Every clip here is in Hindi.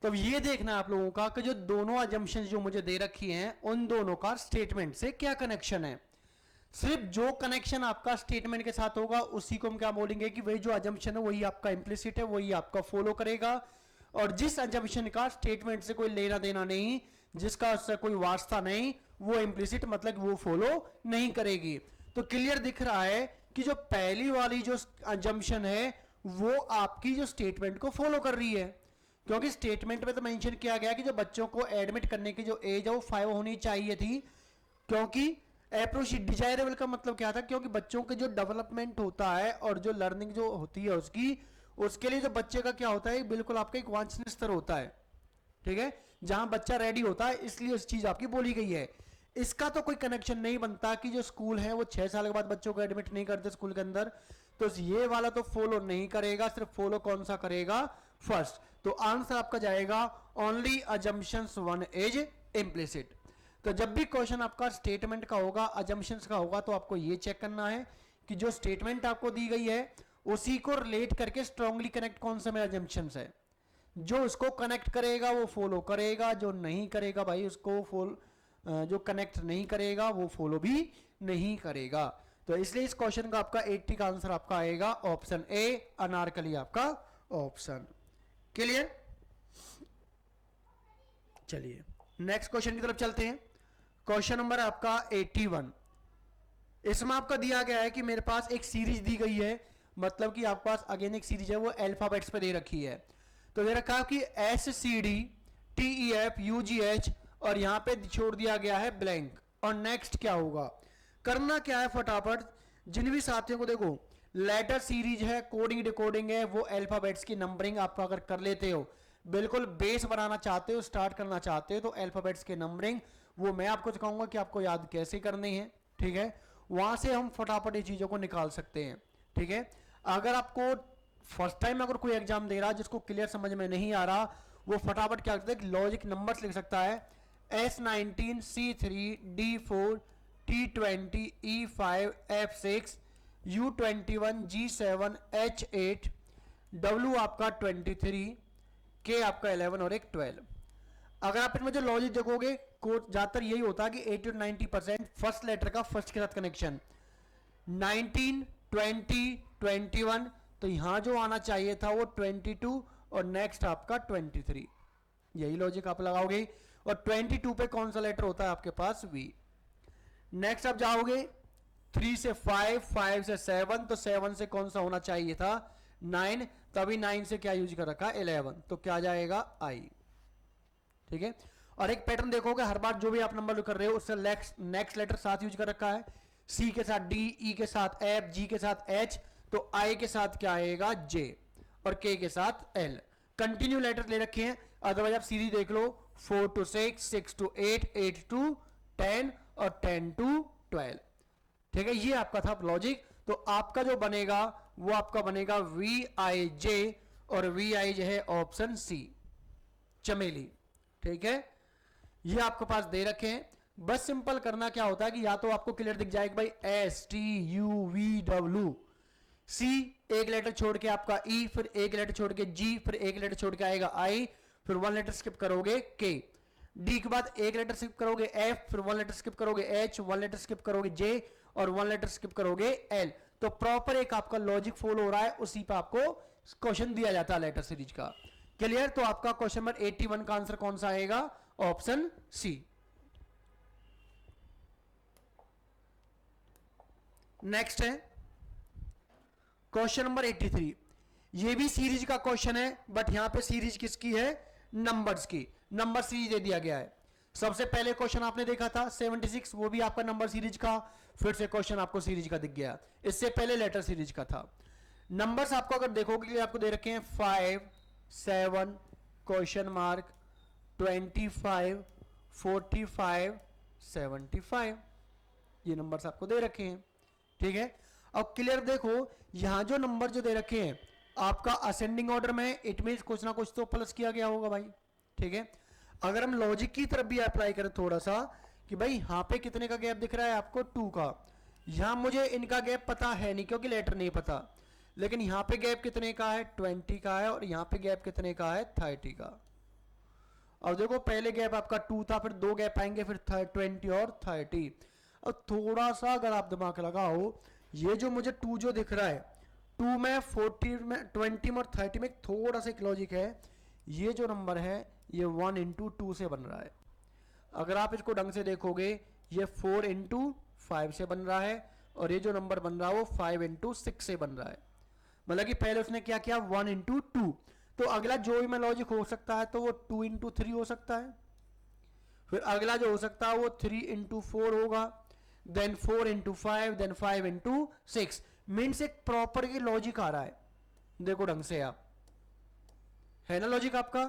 तो अब ये देखना आप लोगों का कि जो दोनों अजम्पशन जो मुझे दे रखी हैं उन दोनों का स्टेटमेंट से क्या कनेक्शन है। सिर्फ जो कनेक्शन आपका स्टेटमेंट के साथ होगा उसी को हम क्या बोलेंगे कि वही जो अजम्पशन है वही आपका इंप्लिसिट है, वही आपका फॉलो करेगा। और जिस अजम्पशन का स्टेटमेंट से कोई लेना देना नहीं, जिसका उससे कोई वास्ता नहीं, वो इंप्लिसिट मतलब वो फॉलो नहीं करेगी। तो क्लियर दिख रहा है कि जो पहली वाली जो अजम्पशन है वो आपकी जो स्टेटमेंट को फॉलो कर रही है, क्योंकि स्टेटमेंट में तो मेंशन किया गया कि जो बच्चों को एडमिट करने की जो एज है वो 5 होनी चाहिए थी। क्योंकि अप्रोच डिजायरेबल का मतलब क्या था, क्योंकि बच्चों के जो डेवलपमेंट होता है और जो लर्निंग जो होती है उसके लिए जो बच्चे का क्या होता है, बिल्कुल आपका एक वांछनीय स्तर होता है। ठीक है, जहां बच्चा रेडी होता है, इसलिए इस चीज आपकी बोली गई है। इसका तो कोई कनेक्शन नहीं बनता कि जो स्कूल है वो 6 साल के बाद बच्चों को एडमिट नहीं करते स्कूल के अंदर, तो ये वाला तो फॉलो नहीं करेगा। सिर्फ फॉलो कौन सा करेगा, फर्स्ट। तो आंसर आपका जाएगा only assumptions one is implicit. तो जब भी क्वेश्चन आपका स्टेटमेंट का होगा, अजम्पशंस का होगा, तो आपको ये चेक करना है कि जो स्टेटमेंट आपको दी गई है उसी को रिलेट करके स्ट्रांगली कनेक्ट कौन सा में अजम्पशंस है। जो उसको कनेक्ट करेगा वो फॉलो करेगा, जो नहीं करेगा भाई उसको जो कनेक्ट नहीं करेगा वो फॉलो भी नहीं करेगा। तो इसलिए इस क्वेश्चन का आपका 80 का आंसर आपका आएगा ऑप्शन ए, अनारकली आपका ऑप्शन। क्लियर। चलिए नेक्स्ट क्वेश्चन की तरफ चलते हैं। क्वेश्चन नंबर आपका 81। इसमें आपका दिया गया है कि मेरे पास एक सीरीज दी गई है, मतलब कि आपके पास अगेन एक सीरीज है वो अल्फाबेट्स पे दे रखी है। तो दे रखा है कि SCDTEFUGH और यहां पे छोड़ दिया गया है ब्लैंक। और नेक्स्ट क्या होगा, करना क्या है फटाफट। जिन भी साथियों को देखो लेटर सीरीज है, कोडिंग डिकोडिंग है, वो अल्फाबेट्स की नंबरिंग आप अगर कर लेते हो, बिल्कुल बेस बनाना चाहते हो, स्टार्ट करना चाहते हो, तो अल्फाबेट्स की नंबरिंग वो मैं आपको सिखाऊंगा कि आपको याद कैसे करनी है। ठीक है, वहां से हम फटाफट ये चीजों को निकाल सकते हैं। ठीक है, अगर आपको फर्स्ट टाइम अगर कोई एग्जाम दे रहा है जिसको क्लियर समझ में नहीं आ रहा, वो फटाफट क्या करता है, लॉजिक नंबर्स लिख सकता है। S19 C3 D4 T20 E5 F6 U21 G7 H8 W आपका 23 K आपका 11 और एक 12। अगर आप इनमें जो लॉजिक देखोगे ज्यादातर यही होता है कि 80 और 90% फर्स्ट लेटर का फर्स्ट के साथ कनेक्शन। 19 20 21, तो यहां जो आना चाहिए था वो 22 और नेक्स्ट आपका 23, यही लॉजिक आप लगाओगे। और 22 पे कौन सा लेटर होता है आपके पास, V। नेक्स्ट आप जाओगे 3 से 5, 5 से 7, तो 7 से कौन सा होना चाहिए था, 9, तभी 9 से क्या यूज कर रखा है, 11, तो क्या जाएगा I। ठीक है, और एक पैटर्न देखोगे हर बार जो भी आप नंबर कर रहे हो उससे नेक्स्ट लेटर साथ यूज कर रखा है। C के साथ D, E के साथ F, G के साथ H, तो I के साथ क्या आएगा, J, और K के साथ L। कंटिन्यू लेटर ले रखे हैं, अदरवाइज आप सीरीज देख लो 4 to 6, 6 to 8, 8 to 10 और 10 to 12। ठीक है, ये आपका था लॉजिक। तो आपका जो बनेगा वो आपका बनेगा VIJ, और VIJ है ऑप्शन C, चमेली। ठीक है, ये आपके पास दे रखे हैं। बस सिंपल करना क्या होता है कि या तो आपको क्लियर दिख जाएगा भाई STUVW, C एक लेटर छोड़ के आपका E, फिर एक लेटर छोड़ के G, फिर एक लेटर छोड़ के आएगा I, फिर वन लेटर स्किप करोगे K, D के बाद एक लेटर स्किप करोगे F, फिर वन लेटर स्किप करोगे H, वन लेटर स्किप करोगे J, और वन लेटर स्किप करोगे L। तो प्रॉपर एक आपका लॉजिक फॉलो हो रहा है, उसी पे आपको क्वेश्चन दिया जाता है लेटर सीरीज का। क्लियर। तो आपका क्वेश्चन नंबर 81 का आंसर कौन सा आएगा, ऑप्शन C। नेक्स्ट है क्वेश्चन नंबर 83। ये भी सीरीज का क्वेश्चन है, बट यहां पे सीरीज किसकी है, नंबर्स की। नंबर सीरीज दे दिया गया है। सबसे पहले क्वेश्चन आपने देखा था 76, वो भी आपका नंबर सीरीज का, फिर से क्वेश्चन आपको सीरीज का दिख गया। इससे पहले लेटर सीरीज का था। नंबर्स आपको अगर देखोगे आपको दे रखे हैं 5, 7, क्वेश्चन मार्क, 25, 45, 75, ये नंबर्स आपको दे रखे हैं। ठीक है, अब क्लियर देखो यहां जो नंबर जो दे रखे हैं आपका असेंडिंग ऑर्डर में, इट मीन कुछ ना कुछ तो प्लस किया गया होगा भाई। ठीक है, अगर हम लॉजिक की तरफ भी अप्लाई करें थोड़ा सा कि भाई यहां पे कितने का गैप दिख रहा है आपको, 2 का। यहां मुझे इनका गैप पता है नहीं क्योंकि लेटर नहीं पता, लेकिन यहां पे गैप कितने का है, 20 का है, और यहां पे गैप कितने का है, 30 का। अब देखो पहले गैप आपका 2 था, फिर 2 गैप आएंगे, फिर 20 और 30। अब थोड़ा सा अगर आप दिमाग लगाओ, ये जो मुझे 2 जो दिख रहा है, 2 में 40 में 20 में और 30 में थोड़ा सा एक लॉजिक है। ये जो नंबर है ये 1 इंटू 2 से बन रहा है। अगर आप इसको ढंग से देखोगे ये 4 इंटू 5 से बन रहा है, और ये जो नंबर बन रहा है वो 5 इंटू 6 से बन रहा है। मतलब कि पहले उसने क्या किया, 1 इंटू 2। तो अगला जो भी में लॉजिक हो सकता है तो वो 2 इंटू 3 हो सकता है। फिर अगला जो हो सकता है वो 3 इंटू 4 होगा, then 4 into 5, then 5 into 6। Means एक प्रॉपर की लॉजिक आ रहा है। देखो ढंग से आप, है ना लॉजिक आपका,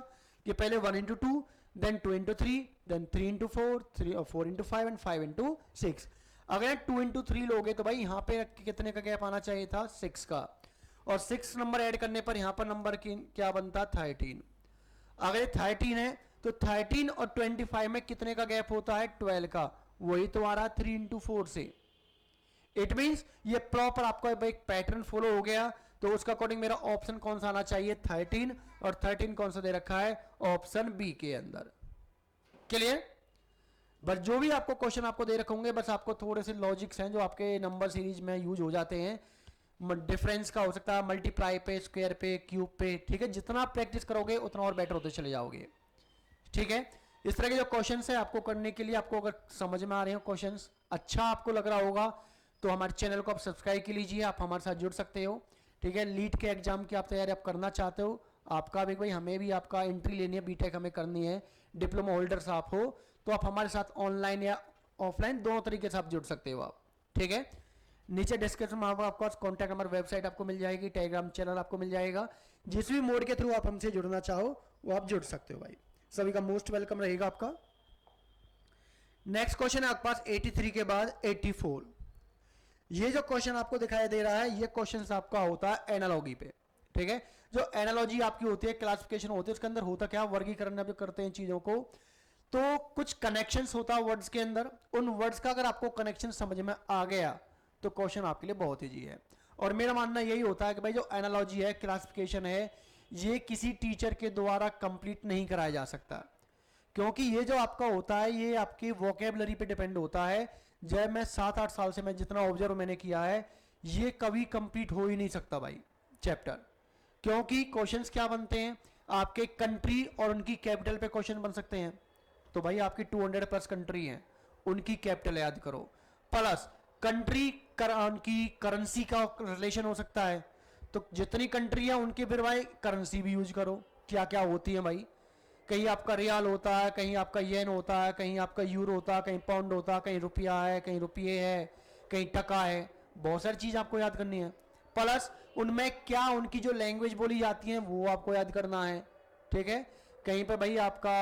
कि पहले 1 into 2, then 2 into 3, then 3 into 4, 3 और 4 इंटू 5 एंड 5 इंटू 6। अगर 2 इंटू 3 लोगे तो भाई यहां पे कितने का गैप आना चाहिए था, 6 का, और 6 नंबर ऐड करने पर यहां पर नंबर क्या बनता, 13। अगर 13 है तो 13 और 25 में कितने का गैप होता है, 12 का। वही तो आ रहा 3 इंटू 4 से। इट मीन्स ये प्रॉपर आपको एक पैटर्न फॉलो हो गया। तो उसका अकॉर्डिंग मेरा ऑप्शन कौन सा आना चाहिए, 13, और 13 कौन सा दे रखा है, ऑप्शन बी के अंदर। क्लियर। बस जो भी आपको क्वेश्चन आपको दे रखे होंगे, बस आपको थोड़े से लॉजिक्स हैं जो आपके नंबर सीरीज में यूज हो जाते हैं। डिफरेंस का हो सकता है, मल्टीप्लाई पे, स्क्वायर पे, क्यूब पे, ठीक है। जितना प्रैक्टिस करोगे उतना और बेटर होते चले जाओगे, ठीक है। इस तरह के जो क्वेश्चंस है आपको करने के लिए, आपको अगर समझ में आ रहे हो क्वेश्चंस, अच्छा आपको लग रहा होगा, तो हमारे चैनल को आप सब्सक्राइब कर लीजिए। आप हमारे साथ जुड़ सकते हो, ठीक है। लीड के एग्जाम की आप तैयारी आप करना चाहते हो, आपका भी भाई, हमें भी आपका एंट्री लेनी है, बीटेक हमें करनी है, डिप्लोमा होल्डर्स आप हो, तो आप हमारे साथ ऑनलाइन या ऑफलाइन दोनों तरीके से आप जुड़ सकते हो आप, ठीक है। नीचे डिस्क्रिप्शन में आपको कॉन्टैक्ट नंबर, वेबसाइट आपको मिल जाएगी, टेलीग्राम चैनल आपको मिल जाएगा। जिस भी मोड के थ्रू आप हमसे जुड़ना चाहो वो आप जुड़ सकते हो भाई। सभी का मोस्ट वेलकम रहेगा आपका। नेक्स्ट क्वेश्चन है आपके पास 83 के बाद 84। ये जो क्वेश्चन आपको दिखाई दे रहा है, ये क्वेश्चन आपका होता है एनालॉजी पे, ठीक है। जो एनालॉजी आपकी होती है, क्लासिफिकेशन होती है, उसके अंदर होता क्या, वर्गीकरण आप करते हैं चीजों को, तो कुछ कनेक्शंस होता है वर्ड्स के अंदर। उन वर्ड्स का अगर आपको कनेक्शन समझ में आ गया तो क्वेश्चन आपके लिए बहुत ईजी है। और मेरा मानना यही होता है कि भाई जो एनालॉजी है, क्लासिफिकेशन है, ये किसी टीचर के द्वारा कंप्लीट नहीं कराया जा सकता, क्योंकि ये जो आपका होता है ये आपकी वोकेबलरी पे डिपेंड होता है। जब मैं 7-8 साल से मैं जितना ऑब्जर्व मैंने किया है, ये कभी कंप्लीट हो ही नहीं सकता भाई चैप्टर, क्योंकि क्वेश्चंस क्या बनते हैं आपके, कंट्री और उनकी कैपिटल पे क्वेश्चन बन सकते हैं। तो भाई आपकी 200 प्लस कंट्री हैं, उनकी कैपिटल याद करो, प्लस कंट्री उनकी करेंसी का रिलेशन हो सकता है, तो जितनी कंट्री है उनके फिर भाई करेंसी भी यूज करो, क्या क्या होती है भाई। कहीं आपका रियाल होता है, कहीं आपका येन होता है, कहीं आपका यूरो होता है, कहीं पाउंड होता है, कहीं रुपया है, कहीं रुपये है, कहीं टका है, बहुत सारी चीज़ आपको याद करनी है। प्लस उनमें क्या उनकी जो लैंग्वेज बोली जाती है वो आपको याद करना है, ठीक है। कहीं पे भाई आपका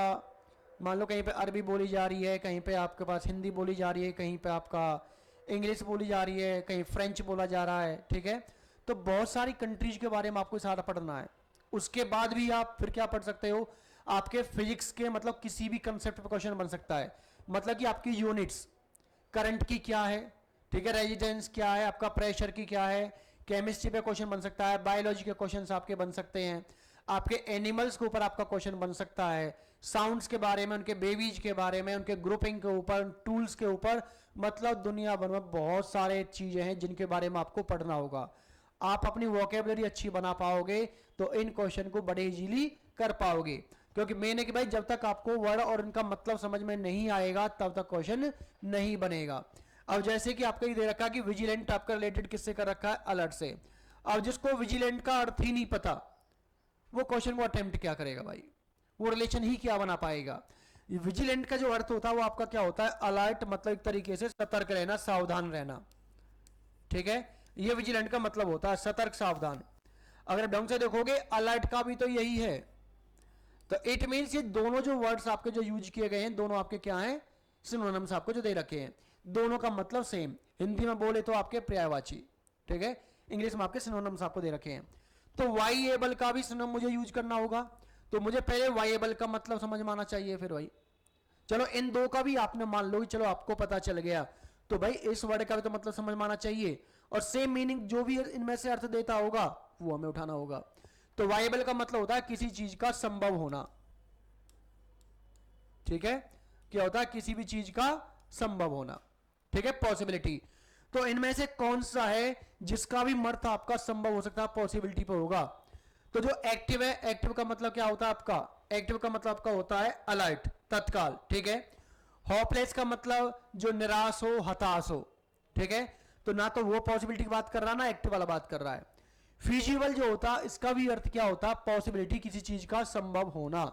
मान लो कहीं पे अरबी बोली जा रही है, कहीं पे आपके पास हिंदी बोली जा रही है, कहीं पे आपका इंग्लिश बोली जा रही है, कहीं फ्रेंच बोला जा रहा है, ठीक है। तो बहुत सारी कंट्रीज के बारे में आपको सारा पढ़ना है। उसके बाद भी आप फिर क्या पढ़ सकते हो, आपके फिजिक्स के मतलब किसी भी कंसेप्ट पे क्वेश्चन बन सकता है, मतलब कि आपकी यूनिट्स करंट की क्या है, ठीक है, रेजिडेंस क्या है, आपका प्रेशर की क्या है, केमिस्ट्री पे क्वेश्चन बन सकता है, बायोलॉजी के क्वेश्चंस आपके बन सकते हैं, आपके एनिमल्स के ऊपर आपका क्वेश्चन बन सकता है, साउंड्स के बारे में, उनके बेबीज के बारे में, उनके ग्रुपिंग के ऊपर, टूल्स के ऊपर, मतलब दुनिया भर में बहुत सारे चीजें हैं जिनके बारे में आपको पढ़ना होगा। आप अपनी वोकेबलरी अच्छी बना पाओगे तो इन क्वेश्चन को बड़े इजीली कर पाओगे, क्योंकि मैंने कि भाई जब तक आपको वर्ड और उनका मतलब समझ में नहीं आएगा तब तक क्वेश्चन नहीं बनेगा। अब जैसे कि आपको ये दे रखा है कि विजिलेंट आपका रिलेटेड किससे कर रखा है, अलर्ट से। अब जिसको विजिलेंट का अर्थ ही नहीं पता वो क्वेश्चन को अटेम्प्ट क्या करेगा भाई, वो रिलेशन ही क्या बना पाएगा। विजिलेंट का जो अर्थ होता है वो आपका क्या होता है, अलर्ट, मतलब एक तरीके से सतर्क रहना, सावधान रहना, ठीक है। ये विजिलेंट का मतलब होता है सतर्क, सावधान। अगर ढंग से देखोगे अलर्ट का भी तो यही है, तो इट मीन्स ये दोनों जो वर्ड्स आपके जो यूज किए गए हैं दोनों आपके क्या हैं, सिनोनिम्स आपको जो दे रखे हैं, दोनों का मतलब सेम। हिंदी में बोले तो आपके पर्यायवाची, ठीक है, इंग्लिश में आपके सिनोनिम्स आपको दे रखे हैं। तो वाइएबल का भी सिनोनिम मुझे यूज करना होगा, तो मुझे पहले वाइएबल का मतलब समझ में आना चाहिए। फिर भाई चलो इन दो का भी आपने मान लो, चलो आपको पता चल गया, तो भाई इस वर्ड का भी तो मतलब समझ में आना चाहिए, और सेम मीनिंग जो भी इनमें से अर्थ देता होगा वो हमें उठाना होगा। तो वाइएबल का मतलब होता है किसी चीज का संभव होना, ठीक है, क्या होता है, किसी भी चीज का संभव होना, ठीक है, पॉसिबिलिटी। तो इनमें से कौन सा है जिसका भी मर्थ आपका संभव हो सकता है, पॉसिबिलिटी पर होगा। तो जो एक्टिव है, एक्टिव का मतलब क्या होता है आपका, एक्टिव का मतलब आपका होता है अलर्ट, तत्काल, ठीक है। होपलेस का मतलब जो निराश हो, हताश हो, ठीक है। तो ना तो वो पॉसिबिलिटी की बात कर रहा, ना एक्टिव वाला बात कर रहा है। फिजिबल जो होता है, इसका भी अर्थ क्या होता है, पॉसिबिलिटी, किसी चीज का संभव होना,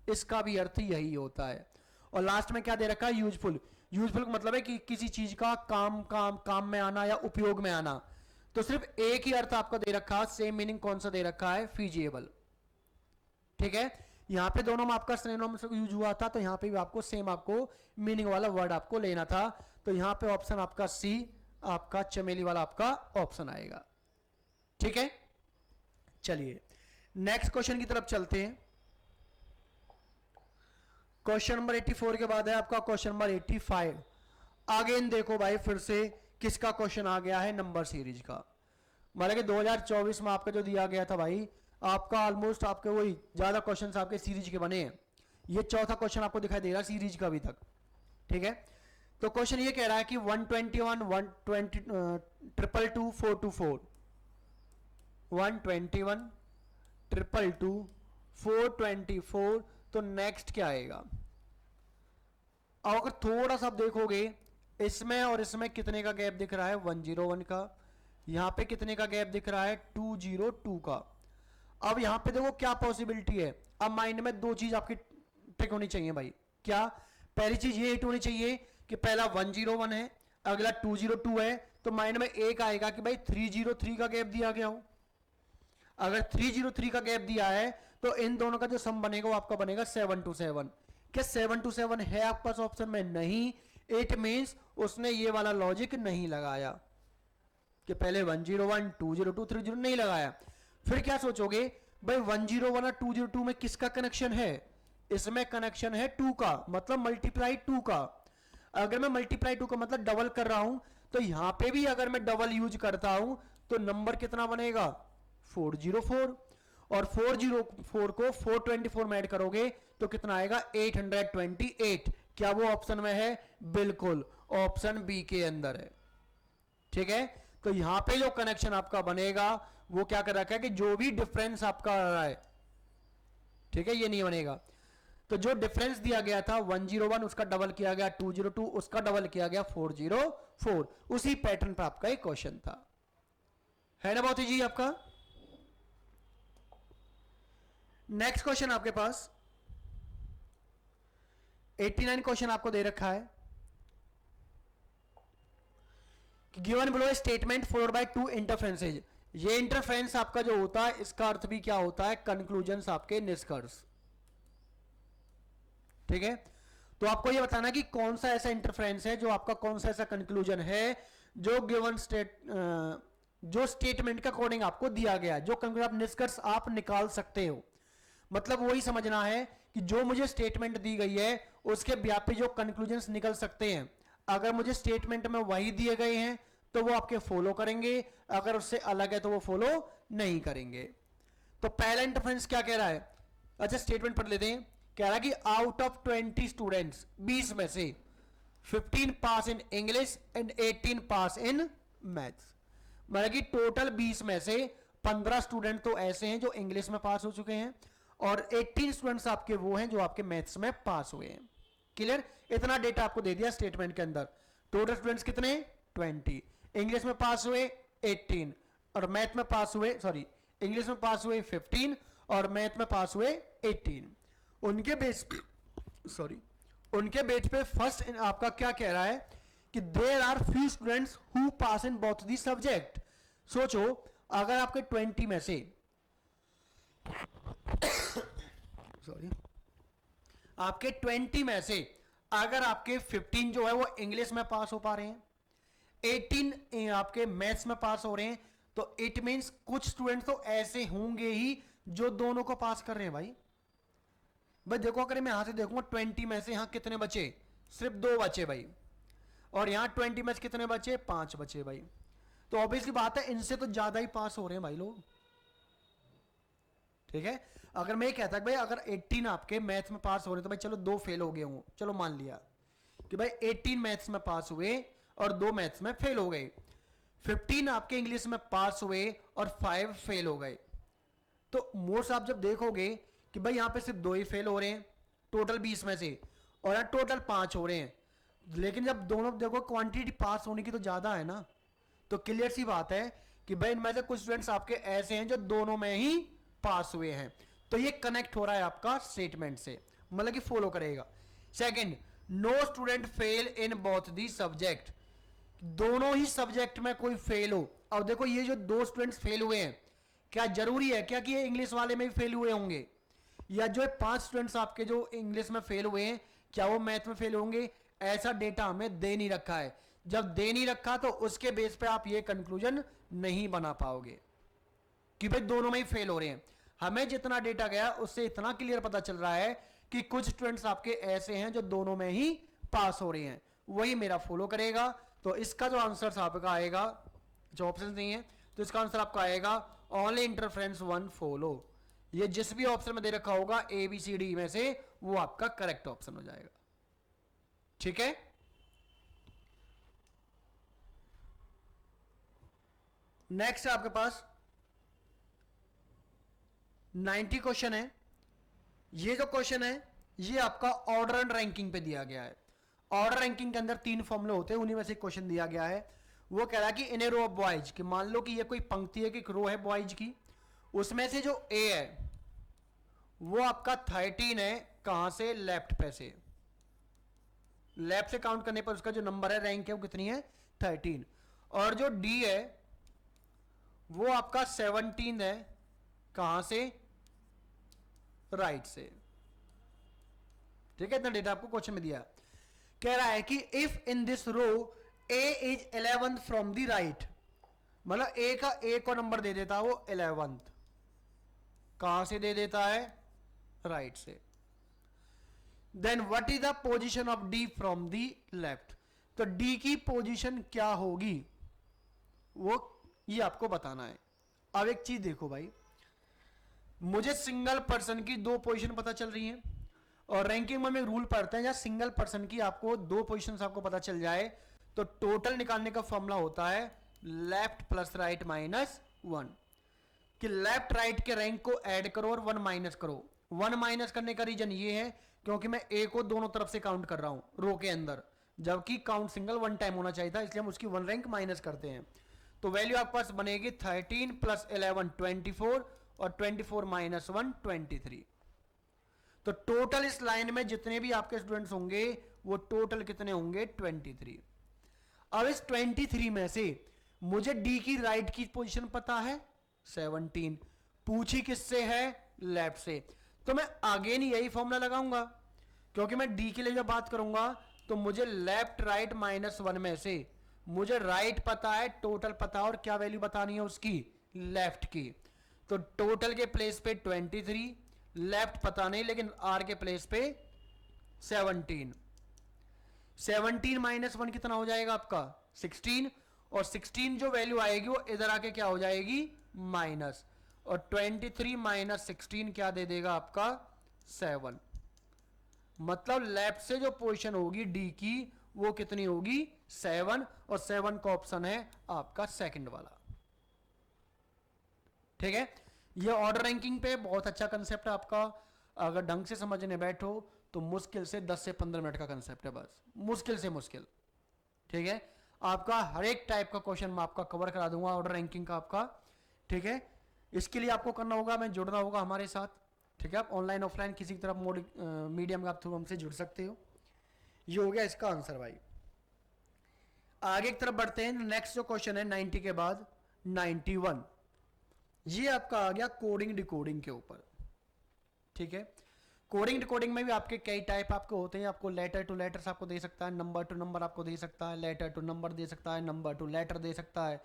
इसका भी अर्थ यही होता है। और लास्ट में क्या दे रखा है, यूजफुल। यूजफुल का मतलब है कि किसी चीज का काम में आना या उपयोग में आना। तो सिर्फ एक ही अर्थ आपको दे रखा है, सेम मीनिंग कौन सा दे रखा है, फिजिबल, ठीक है। यहां पे दोनों में आपका सिनोनिम यूज हुआ था, तो यहां पे भी आपको सेम आपको मीनिंग वाला वर्ड आपको लेना था। तो यहां पे ऑप्शन आपका सी, आपका चमेली वाला आपका ऑप्शन आएगा, ठीक है। चलिए नेक्स्ट क्वेश्चन की तरफ चलते हैं। क्वेश्चन नंबर 84 के बाद है आपका क्वेश्चन नंबर 85। अगेन देखो भाई, फिर से किसका क्वेश्चन आ गया है, नंबर सीरीज का। मतलब कि 2024 में आपका जो दिया गया था भाई, आपका ऑलमोस्ट आपके वही ज्यादा क्वेश्चंस आपके सीरीज के बने हैं। ये चौथा क्वेश्चन आपको दिखाई दे रहा है सीरीज का अभी तक, ठीक है। तो क्वेश्चन ये कह रहा है कि 121 120 222 424 121 222 424, तो नेक्स्ट क्या आएगा। अब अगर थोड़ा सा देखोगे, इसमें और इसमें कितने का गैप दिख रहा है, 101 का। यहां पे कितने का गैप दिख रहा है, 202 का। अब यहां पे देखो क्या पॉसिबिलिटी है। अब माइंड में दो चीज आपकी टिक होनी चाहिए भाई। क्या, पहली चीज ये हिट होनी चाहिए कि पहला 101 है, अगला 202 है। तो माइंड में एक आएगा कि भाई 303 का गैप दिया गया हो। अगर 303 का गैप दिया है तो इन दोनों का जो सम बनेगा वो आपका बनेगा 727। क्या 727 है आपके पास ऑप्शन में, नहीं। इट मींस उसने ये वाला लॉजिक नहीं लगाया कि पहले 101 202 302 नहीं लगाया। फिर क्या सोचोगे भाई, 101 और 202 में किसका कनेक्शन है, इसमें कनेक्शन है 2 का, मतलब मल्टीप्लाई 2 का। अगर मैं मल्टीप्लाई 2 का मतलब डबल कर रहा हूं, तो यहां पे भी अगर मैं डबल यूज करता हूं तो नंबर कितना बनेगा, 404। और 404 को 424 में ऐड करोगे तो कितना आएगा, 828। क्या वो ऑप्शन में है, बिल्कुल ऑप्शन बी के अंदर है, ठीक है। तो यहां पे जो कनेक्शन आपका बनेगा वो क्या कर रखा है कि जो भी डिफरेंस आपका आ रहा है, ठीक है, ये नहीं बनेगा। तो जो डिफरेंस दिया गया था 101, उसका डबल किया गया 202, उसका डबल किया गया 404। उसी पैटर्न पर आपका एक क्वेश्चन था, है ना बहुत जी आपका। नेक्स्ट क्वेश्चन आपके पास 89 क्वेश्चन आपको दे रखा है कि given below statement followed by two inferences. ये इंटरफ्रेंस आपका जो होता है, इसका अर्थ भी क्या होता है, कंक्लूजन्स, आपके निष्कर्ष, ठीक है। तो आपको ये बताना कि कौन सा ऐसा इंटरफ्रेंस है जो आपका, कौन सा ऐसा कंक्लूजन है जो गिवन जो स्टेटमेंट के अकॉर्डिंग आपको दिया गया है, जो कंक्लूजन आप निष्कर्ष आप निकाल सकते हो। मतलब वही समझना है कि जो मुझे स्टेटमेंट दी गई है उसके व्यापी जो कंक्लूजन्स निकल सकते हैं, अगर मुझे स्टेटमेंट में वही दिए गए हैं तो वो आपके फॉलो करेंगे, अगर उससे अलग है तो वो फॉलो नहीं करेंगे। तो पहला इंटरफ्रेंस क्या कह रहा है, अच्छा स्टेटमेंट पढ़ लेते हैं। कह रहा है कि आउट ऑफ 20 स्टूडेंट्स, 20 में से 15 pass in English and 18 pass in maths. मतलब कि टोटल 20 में से 15 स्टूडेंट तो ऐसे हैं जो इंग्लिश में पास हो चुके हैं और 18 स्टूडेंट्स आपके वो हैं जो आपके मैथ्स में पास हुए हैं। क्लियर, इतना डेटा आपको दे दिया स्टेटमेंट के अंदर। टोटल स्टूडेंट्स कितने, 20, इंग्लिश में पास हुए 18 और मैथ में पास हुए, सॉरी इंग्लिश में पास हुए 15 और मैथ में पास हुए 18। उनके बेस उनके बेस पे फर्स्ट आपका क्या कह रहा है कि there are few students who pass in both the subject. सोचो अगर आपके 20 में से सॉरी आपके 20 में से अगर आपके 15 जो है वो इंग्लिश में पास हो पा रहे हैं, 18 आपके मैथ्स में पास हो रहे हैं, तो इट मींस कुछ स्टूडेंट तो ऐसे होंगे ही जो दोनों को पास कर रहे हैं। भाई देखो अगर मैं यहां से देखूंगा 20 में से यहां कितने बचे, सिर्फ 2 बचे भाई, और यहां 20 में से कितने बचे, 5 बचे भाई। तो ऑब्वियसली बात है इनसे तो ज्यादा ही पास हो रहे हैं भाई लोग, ठीक है, अगर मैं ये कहता कि भाई अगर 18 आपके मैथ्स में पास हो रहे तो भाई चलो 2 फेल हो गए हों, चलो मान लिया कि भाई 18 मैथ्स में पास हुए और 2 मैथ्स में फेल हो गए, 15 आपके इंग्लिश में पास हुए और 5 फेल हो गए, तो मोस्ट आप जब देखोगे कि भाई यहां पे सिर्फ 2 ही फेल हो रहे हैं टोटल 20 में से, और यहाँ टोटल 5 हो रहे हैं, लेकिन जब दोनों देखो क्वांटिटी पास होने की तो ज्यादा है ना, तो क्लियर सी बात है कि भाई इनमें से कुछ स्टूडेंट्स आपके ऐसे हैं जो दोनों में ही पास हुए हैं, तो ये कनेक्ट हो रहा है आपका स्टेटमेंट से, मतलब कि फॉलो करेगा। Second, no student fail in both the subject, दोनों ही सब्जेक्ट में कोई फेल हो। अब देखो ये जो 2 स्टूडेंट्स फेल हुए हैं, क्या जरूरी है क्या कि ये इंग्लिश वाले में भी फेल हुए होंगे, या जो 5 स्टूडेंट्स आपके जो इंग्लिश में फेल हुए हैं क्या वो मैथ में फेल होंगे? ऐसा डेटा हमें दे नहीं रखा है, जब दे नहीं रखा तो उसके बेस पे आप ये कंक्लूजन नहीं बना पाओगे कि भाई दोनों में ही फेल हो रहे हैं। हमें जितना डेटा गया उससे इतना क्लियर पता चल रहा है कि कुछ स्टूडेंट्स आपके ऐसे हैं जो दोनों में ही पास हो रहे हैं, वही मेरा फॉलो करेगा। तो इसका जो आंसर आपका आएगा, जो ऑप्शन नहीं है तो इसका आंसर आपका आएगा ओनली इंटरफ्रेंस 1 फॉलो। ये जिस भी ऑप्शन में दे रखा होगा ए बी सी डी में से वो आपका करेक्ट ऑप्शन हो जाएगा। ठीक है, नेक्स्ट आपके पास 90 क्वेश्चन है। ये जो क्वेश्चन है ये आपका ऑर्डर एंड रैंकिंग पे दिया गया है। ऑर्डर रैंकिंग के अंदर 3 फॉर्मूले होते हैं, उन्हीं में से क्वेश्चन दिया गया है। वो कह रहा है कि इन ए रो ऑफ बॉयज, कि मान लो कि ये कोई पंक्ति है कि रो है बॉयज की, उसमें से जो ए है वो आपका 13 है, कहां से? लेफ्ट पे से, लेफ्ट से काउंट करने पर उसका जो नंबर है रैंक है वो कितनी है? 13। और जो डी है वो आपका 17 है, कहां से? राइट से। ठीक है, इतना डेटा आपको क्वेश्चन में दिया। कह रहा है कि if in this row A is 11th from the right, मतलब ए का एक और नंबर दे देता है वो 11th, कहां से दे देता है? राइट से। Then what is the position of D from the left, तो डी की पोजीशन क्या होगी वो ये आपको बताना है। अब एक चीज देखो भाई, मुझे सिंगल पर्सन की 2 पोजीशन पता चल रही हैं, और रैंकिंग में हम एक रूल पढ़ते हैं, जहां सिंगल पर्सन की आपको 2 पोजीशंस आपको पता चल जाए तो टोटल निकालने का फॉर्मूला होता है लेफ्ट प्लस राइट माइनस 1, कि लेफ्ट राइट के रैंक को ऐड करो और 1 माइनस करो। 1 माइनस करने का रीजन ये है क्योंकि मैं ए को दोनों तरफ से काउंट कर रहा हूं रो के अंदर, जबकि काउंट सिंगल 1 टाइम होना चाहिए था, इसलिए हम उसकी 1 रैंक माइनस करते हैं। तो वैल्यू आपके पास बनेगी 13 प्लस 11 24, और 24 माइनस 1 23। तो टोटल इस लाइन में जितने भी आपके स्टूडेंट्स होंगे वो टोटल कितने होंगे? 23। अब इस 23 में से मुझे डी की राइट की पोजीशन पता है 17, पूछी किससे है? लेफ्ट से। तो मैं आगे नहीं यही फॉर्मूला लगाऊंगा, क्योंकि मैं डी के लिए जब बात करूंगा तो मुझे लेफ्ट राइट माइनस 1 में से मुझे राइट पता है, टोटल पता है, और क्या वैल्यू बतानी है उसकी? लेफ्ट की। तो टोटल के प्लेस पे 23, लेफ्ट पता नहीं लेकिन आर के प्लेस पे 17। 17 माइनस 1 कितना हो जाएगा आपका? 16, और 16 जो वैल्यू आएगी वो इधर आके क्या हो जाएगी? माइनस, और 23 माइनस 16 क्या दे देगा आपका? 7। मतलब लेफ्ट से जो पोजीशन होगी डी की वो कितनी होगी? 7, और 7 का ऑप्शन है आपका सेकंड वाला। ठीक है, ये ऑर्डर रैंकिंग पे बहुत अच्छा कंसेप्ट है आपका, अगर ढंग से समझने बैठो तो मुश्किल से 10 से 15 मिनट का कंसेप्ट है, बस मुश्किल से मुश्किल। ठीक है, आपका हर एक टाइप का क्वेश्चन मैं आपका कवर करा दूंगा ऑर्डर रैंकिंग का आपका। ठीक है, इसके लिए आपको करना होगा, मैं जुड़ना होगा हमारे साथ। ठीक है, आप ऑनलाइन ऑफलाइन किसी की तरफ मीडियम का थ्रू हमसे जुड़ सकते हो। ये हो गया इसका आंसर भाई। आगे की तरफ बढ़ते हैं। नेक्स्ट जो क्वेश्चन है 90 के बाद 91, ये आपका आ गया कोडिंग डिकोडिंग के ऊपर। ठीक है, कोडिंग डिकोडिंग में भी आपके कई टाइप आपके होते हैं। आपको लेटर टू लेटर्स आपको दे सकता है, नंबर टू नंबर आपको दे सकता है, लेटर टू नंबर दे सकता है, नंबर टू लेटर दे सकता है।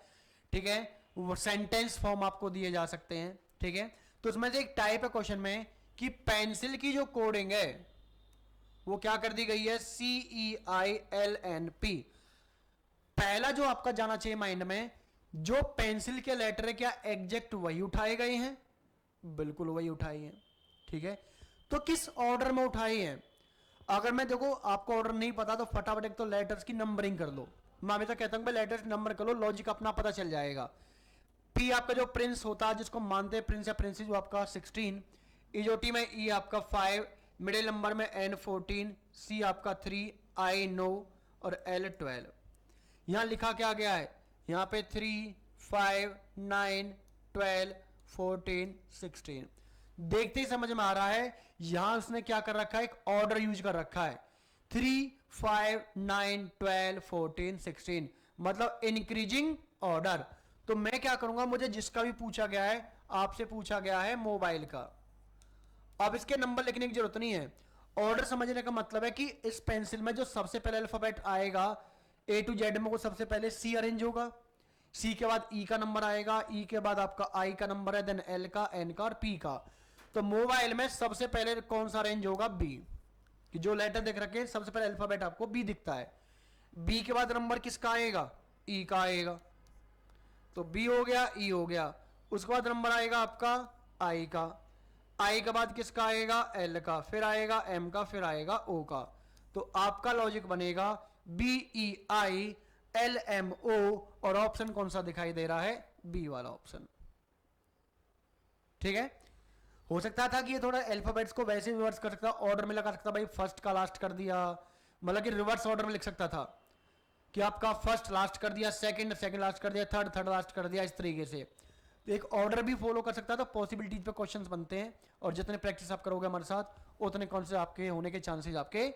ठीक है, वो सेंटेंस फॉर्म आपको दिए जा सकते हैं। ठीक है, तो उसमें से एक टाइप है क्वेश्चन में कि पेंसिल की जो कोडिंग है वो क्या कर दी गई है? CEILNP। पहला जो आपका जाना चाहिए माइंड में, जो पेंसिल के लेटर है क्या एग्जैक्ट वही उठाए गए हैं? बिल्कुल वही उठाई है। ठीक है, तो किस ऑर्डर में उठाई है? अगर मैं देखो आपको ऑर्डर नहीं पता तो फटाफट एक तो लेटर्स की नंबरिंग कर लो। मैं हमेशा कहता हूं भाई लेटर्स नंबर कर लो, लॉजिक अपना पता चल जाएगा। पी आपका जो प्रिंस होता है, जिसको मानते हैं प्रिंस या प्रिंसेस, वो आपका 16, इजोटी में ई आपका 5, मिडिल नंबर में एन 14, सी आपका 3, आई 9 और एल 12। यहां लिखा क्या गया है? यहां पे 3, 5, 9, 12, 14, 16। देखते ही समझ में आ रहा है यहां उसने क्या कर रखा है, एक ऑर्डर यूज कर रखा है। 3, 5, 9, 12, 14, 16 मतलब इंक्रीजिंग ऑर्डर। तो मैं क्या करूंगा, मुझे जिसका भी पूछा गया है, आपसे पूछा गया है मोबाइल का, अब इसके नंबर लिखने की जरूरत नहीं है। ऑर्डर समझने का मतलब है कि इस पेंसिल में जो सबसे पहले अल्फाबेट आएगा ए टू जेड में, वो सबसे पहले सी अरेंज होगा, सी के बाद ई का नंबर आएगा, ई के बाद आपका आई का नंबर है, देन एल का, एन का और पी का। तो मोबाइल में सबसे पहले कौन सा अरेंज होगा? बी। कि जो लेटर देख रखे सबसे पहले अल्फाबेट आपको बी दिखता है। बी के बाद नंबर किसका आएगा? ई का आएगा। तो बी हो गया, ई हो गया। उसके बाद नंबर आएगा आपका आई का। आई के बाद किसका आएगा? एल का, फिर आएगा एम का, फिर आएगा ओ का। तो आपका लॉजिक बनेगा B E I L M O, और ऑप्शन कौन सा दिखाई दे रहा है? बी वाला ऑप्शन। ठीक है, हो सकता था कि ये थोड़ा अल्फाबेट्स को वैसे रिवर्स कर सकता, ऑर्डर में लगा सकता, भाई फर्स्ट का लास्ट कर दिया, मतलब कि रिवर्स ऑर्डर में लिख सकता था कि आपका फर्स्ट लास्ट कर दिया, सेकंड सेकंड लास्ट कर दिया, थर्ड थर्ड लास्ट कर दिया, इस तरीके से। तो एक ऑर्डर भी फॉलो कर सकता है। तो पॉसिबिलिटीज पे क्वेश्चंस बनते हैं, और जितने प्रैक्टिस आप करोगे हमारे साथ उतने कौन से आपके होने के चांसेस आपके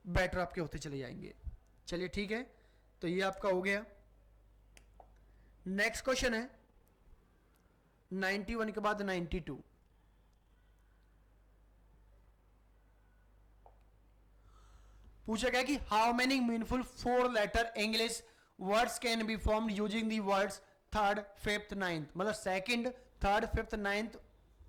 बेटर आपके होते चले जाएंगे। चलिए ठीक है, तो ये आपका हो गया। नेक्स्ट क्वेश्चन है 91 के बाद 92। पूछा गया कि how many meaningful 4 letter English words can be formed using the words third, fifth, ninth, मतलब second, third, fifth, ninth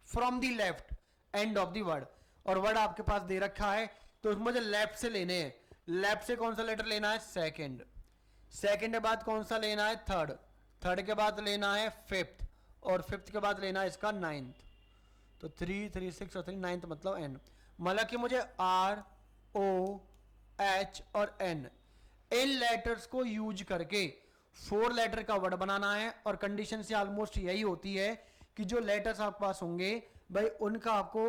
from the left end of the word. और वर्ड आपके पास दे रखा है, तो मुझे लेफ्ट से लेने हैं। लेफ्ट से कौन सा लेटर लेना है? सेकंड। सेकंड के बाद कौन सा लेना है? थर्ड। थर्ड के बाद लेना है फिफ्थ, और फिफ्थ के बाद लेना है इसका नाइन्थ। तो 3, 3, 6 और 3 नाइन्थ मतलब एन। मतलब कि मुझे आर, ओ, एच और एन इन लेटर्स को यूज करके 4 लेटर का वर्ड बनाना है। और कंडीशन से ऑलमोस्ट यही होती है कि जो लेटर्स आपके पास होंगे भाई उनका आपको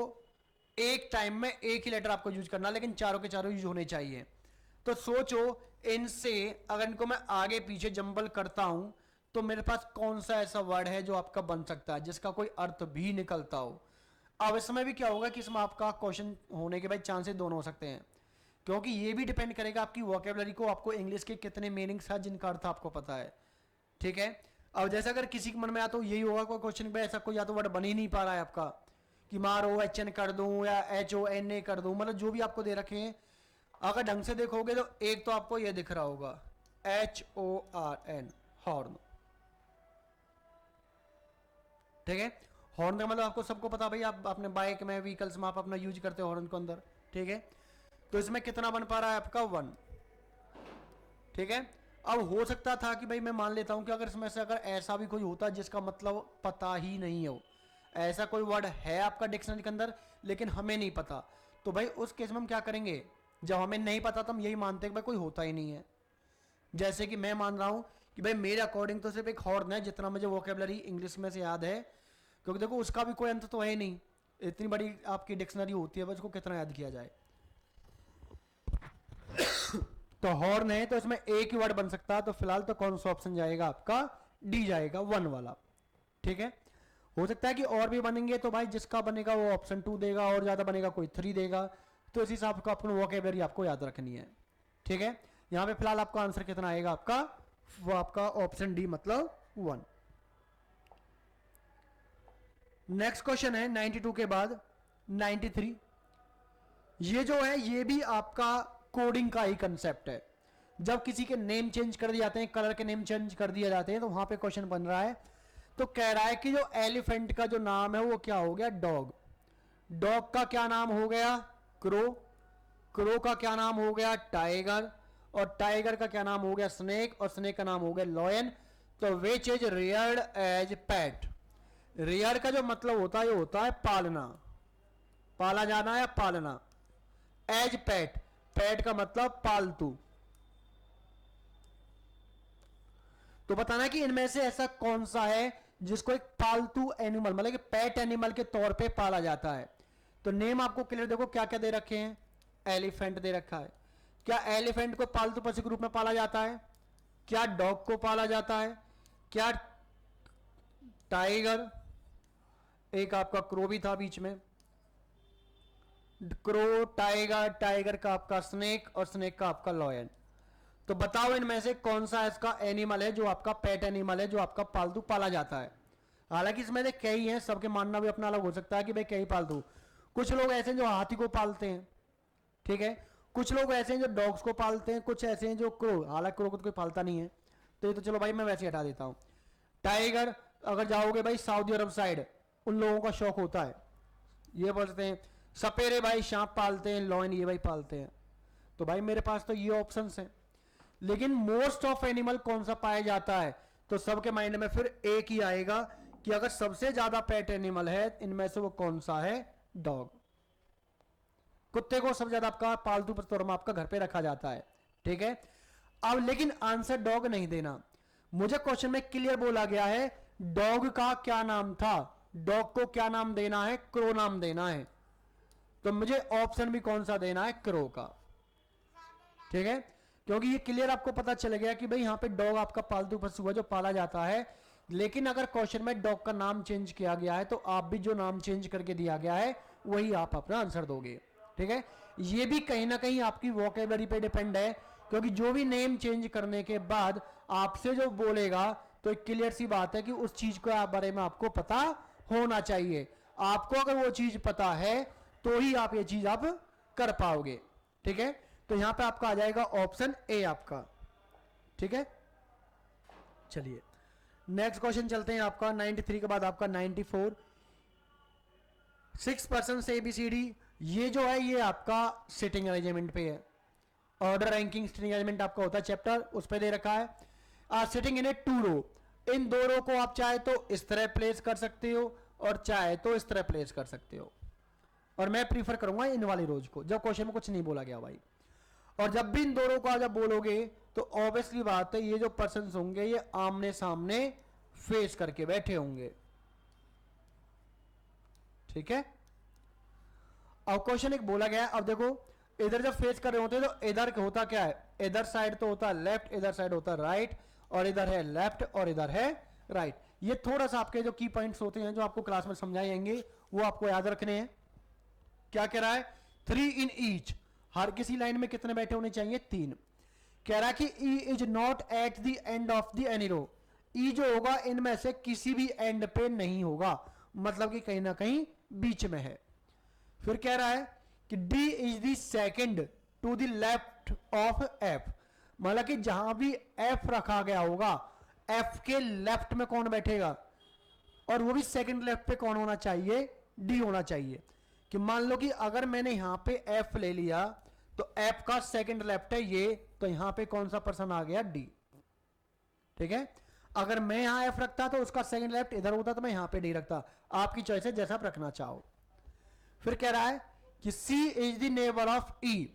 एक टाइम में एक ही लेटर आपको यूज करना, लेकिन चारों के चारों यूज होने चाहिए। तो सोचो इनसे अगर इनको मैं आगे पीछे जंबल करता हूं तो मेरे पास कौन सा ऐसा वर्ड है जो आपका बन सकता है, जिसका कोई अर्थ भी निकलता हो। अब इसमें भी क्या होगा कि इसमें आपका क्वेश्चन होने के भाई चांसेस दोनों हो सकते हैं, क्योंकि ये भी डिपेंड करेगा आपकी वोकेबलरी को, आपको इंग्लिश के कितने मीनिंग्स है जिनका अर्थ आपको पता है। ठीक है, अब जैसे अगर किसी के मन में आता तो यही होगा कोई क्वेश्चन पे ऐसा कोई या तो वर्ड बन ही नहीं पा रहा है आपका, कि मार ओ एच एन कर दूं या एच ओ एन ए कर दूं, मतलब जो भी आपको दे रखे हैं अगर ढंग से देखोगे तो एक तो आपको ये दिख रहा होगा H O R N, horn. ठीक है, हॉर्न का मतलब आपको सबको पता भाई, आप अपने बाइक में व्हीकल्स में आप अपना यूज करते हो हॉर्न को अंदर। ठीक है, तो इसमें कितना बन पा रहा है आपका 1। ठीक है, अब हो सकता था कि भाई मैं मान लेता हूं कि अगर इसमें से अगर ऐसा भी कोई होता जिसका मतलब पता ही नहीं हो, ऐसा कोई वर्ड है आपका डिक्शनरी के अंदर लेकिन हमें नहीं पता, तो भाई उस केस में हम क्या करेंगे? जब हमें नहीं पता तो हम यही मानते हैं कि भाई कोई होता ही नहीं है। जैसे कि मैं मान रहा हूं कि भाई मेरे अकॉर्डिंग तो सिर्फ एक हॉर्न है, जितना मुझे वोकेबलरी इंग्लिश में से याद है, क्योंकि देखो उसका भी कोई अंत तो है नहीं, इतनी बड़ी आपकी डिक्शनरी होती है, बस उसको कितना याद किया जाए। तो हॉर्न है तो इसमें एक ही वर्ड बन सकता है, तो फिलहाल तो कौन सा ऑप्शन जाएगा आपका? डी जाएगा, 1 वाला। ठीक है, हो सकता है कि और भी बनेंगे, तो भाई जिसका बनेगा वो ऑप्शन 2 देगा, और ज्यादा बनेगा कोई 3 देगा। तो इस हिसाब से अपनी वोकेबलरी आपको याद रखनी है। ठीक है, यहां पे फिलहाल आपका आंसर कितना आएगा आपका? वो आपका ऑप्शन डी मतलब 1। नेक्स्ट क्वेश्चन है 92 के बाद 93। ये जो है ये भी आपका कोडिंग का ही कंसेप्ट है। जब किसी के नेम चेंज कर दिए जाते हैं, कलर के नेम चेंज कर दिए जाते हैं, तो वहां पे क्वेश्चन बन रहा है। तो कह रहा है कि जो एलिफेंट का जो नाम है वो क्या हो गया? डॉग। डॉग का क्या नाम हो गया? क्रो। क्रो का क्या नाम हो गया? टाइगर। और टाइगर का क्या नाम हो गया? स्नेक। और स्नेक का नाम हो गया लॉयन। तो which is reared as pet? Rare का जो मतलब होता है ये होता है पालना, पाला जाना या पालना। एज पेट, पेट का मतलब पालतू। तो बताना कि इनमें से ऐसा कौन सा है जिसको एक पालतू एनिमल मतलब कि पेट एनिमल के तौर पे पाला जाता है। तो नेम आपको क्लियर देखो क्या क्या दे रखे हैं। एलिफेंट दे रखा है। क्या एलिफेंट को पालतू पशु के रूप में पाला जाता है? क्या डॉग को पाला जाता है? क्या टाइगर, एक आपका क्रो भी था बीच में, क्रो, टाइगर, टाइगर का आपका स्नेक और स्नेक का आपका लॉयन। तो बताओ इनमें से कौन सा इसका एनिमल है जो आपका पेट एनिमल है, जो आपका पालतू पाला जाता है। हालांकि इसमें से कई हैं, सबके मानना भी अपना अलग हो सकता है कि भाई कई पालतू। कुछ लोग ऐसे हैं जो हाथी को पालते हैं, ठीक है। कुछ लोग ऐसे हैं जो डॉग्स को पालते हैं, कुछ ऐसे हैं जो क्रो, हालांकि क्रो को तो कोई पालता नहीं है, तो ये तो चलो भाई मैं वैसे हटा देता हूं। टाइगर अगर जाओगे भाई सऊदी अरब साइड, उन लोगों का शौक होता है, ये बोलते हैं। सपेरे भाई सांप पालते हैं, लॉयन ये भाई पालते हैं। तो भाई मेरे पास तो ये ऑप्शंस हैं। लेकिन मोस्ट ऑफ एनिमल कौन सा पाया जाता है? तो सबके माइंड में फिर एक ही आएगा कि अगर सबसे ज्यादा पेट एनिमल है इनमें से वो कौन सा है? डॉग। कुत्ते को सबसे ज्यादा आपका पालतू तौर में आपका घर पे रखा जाता है, ठीक है। अब लेकिन आंसर डॉग नहीं देना, मुझे क्वेश्चन में क्लियर बोला गया है डॉग का क्या नाम था। डॉग को क्या नाम देना है? क्रो नाम देना है। तो मुझे ऑप्शन भी कौन सा देना है? क्रो का, ठीक है। क्योंकि ये क्लियर आपको पता चल गया कि भाई यहां पे डॉग आपका पालतू पशु है जो पाला जाता है। लेकिन अगर क्वेश्चन में डॉग का नाम चेंज किया गया है तो आप भी जो नाम चेंज करके दिया गया है वही आप अपना आंसर दोगे, ठीक है। ये भी कहीं ना कहीं आपकी वोकेबलरी पे डिपेंड है, क्योंकि जो भी नेम चेंज करने के बाद आपसे जो बोलेगा तो एक क्लियर सी बात है कि उस चीज के बारे में आपको पता होना चाहिए। आपको अगर वो चीज पता है तो ही आप ये चीज आप कर पाओगे, ठीक है। तो यहां पे आपका आ जाएगा ऑप्शन ए आपका, ठीक है। चलिए नेक्स्ट क्वेश्चन चलते हैं। आपका 93 के बाद आपका 94। 6% से ABCD, ये जो है ये आपका सिटिंग अरेंजमेंट पे है। ऑर्डर रैंकिंग सिटिंग अरेंजमेंट आपका होता है चैप्टर, उस पर दे रखा है। सिटिंग इन ए 2 रो, इन 2 रो को आप चाहे तो इस तरह प्लेस कर सकते हो और चाहे तो इस तरह प्लेस कर सकते हो। और मैं प्रीफर करूंगा इन वाली रोज को जब क्वेश्चन में कुछ नहीं बोला गया भाई। और जब भी इन दोनों को जब बोलोगे तो ऑब्वियसली बात है ये जो पर्सन्स होंगे ये आमने सामने फेस करके बैठे होंगे, ठीक है। अब क्वेश्चन एक बोला गया है, अब देखो इधर जब फेस कर रहे होते हैं तो इधर होता क्या है? इधर साइड तो होता है लेफ्ट, इधर साइड होता है राइट, और इधर है लेफ्ट और इधर है राइट। ये थोड़ा सा आपके जो की पॉइंट्स होते हैं जो आपको क्लास में समझाए जाएंगे वो आपको याद रखने हैं। क्या कह रहा है? 3 इन ईच, हर किसी लाइन में कितने बैठे होने चाहिए? 3। कह रहा है कि E is not at the end of the any row, E जो होगा इनमें से किसी भी एंड पे नहीं होगा, मतलब कि कहीं ना कहीं बीच में है। फिर कह रहा है कि D is the second to the left of F, मतलब कि जहां भी एफ रखा गया होगा एफ के लेफ्ट में कौन बैठेगा? और वो भी सेकंड लेफ्ट पे कौन होना चाहिए? डी होना चाहिए। कि मान लो कि अगर मैंने यहां पे एफ ले लिया तो एफ का सेकंड लेफ्ट है ये, तो यहां पे कौन सा पर्सन आ गया? डी, ठीक है। अगर मैं यहां एफ रखता तो उसका सेकंड लेफ्ट इधर होता तो मैं यहां पे डी रखता। आपकी चॉइस है जैसा आप रखना चाहो। फिर कह रहा है कि सी इज द नेबर ऑफ ई।